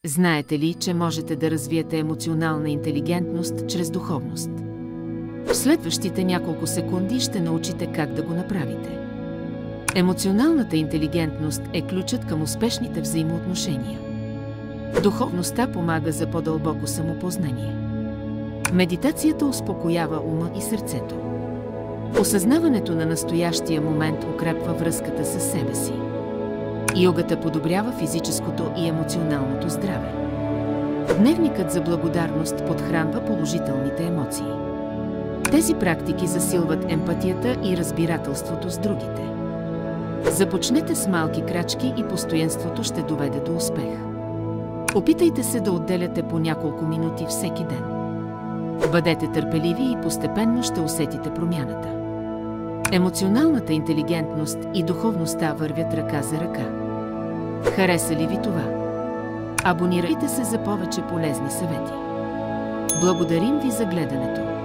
Знаете ли, че можете да развиете емоционална интелигентност чрез духовност? В следващите няколко секунди ще научите как да го направите. Емоционалната интелигентност е ключът към успешните взаимоотношения. Духовността помага за по-дълбоко самопознание. Медитацията успокоява ума и сърцето. Осъзнаването на настоящия момент укрепва връзката със себе си. Йогата подобрява физическото и емоционалното здраве. Дневникът за благодарност подхранва положителните емоции. Тези практики засилват емпатията и разбирателството с другите. Започнете с малки крачки и постоянството ще доведе до успех. Опитайте се да отделяте по няколко минути всеки ден. Бъдете търпеливи и постепенно ще усетите промяната. Емоционалната интелигентност и духовността вървят ръка за ръка. Хареса ли ви това? Абонирайте се за повече полезни съвети. Благодарим ви за гледането.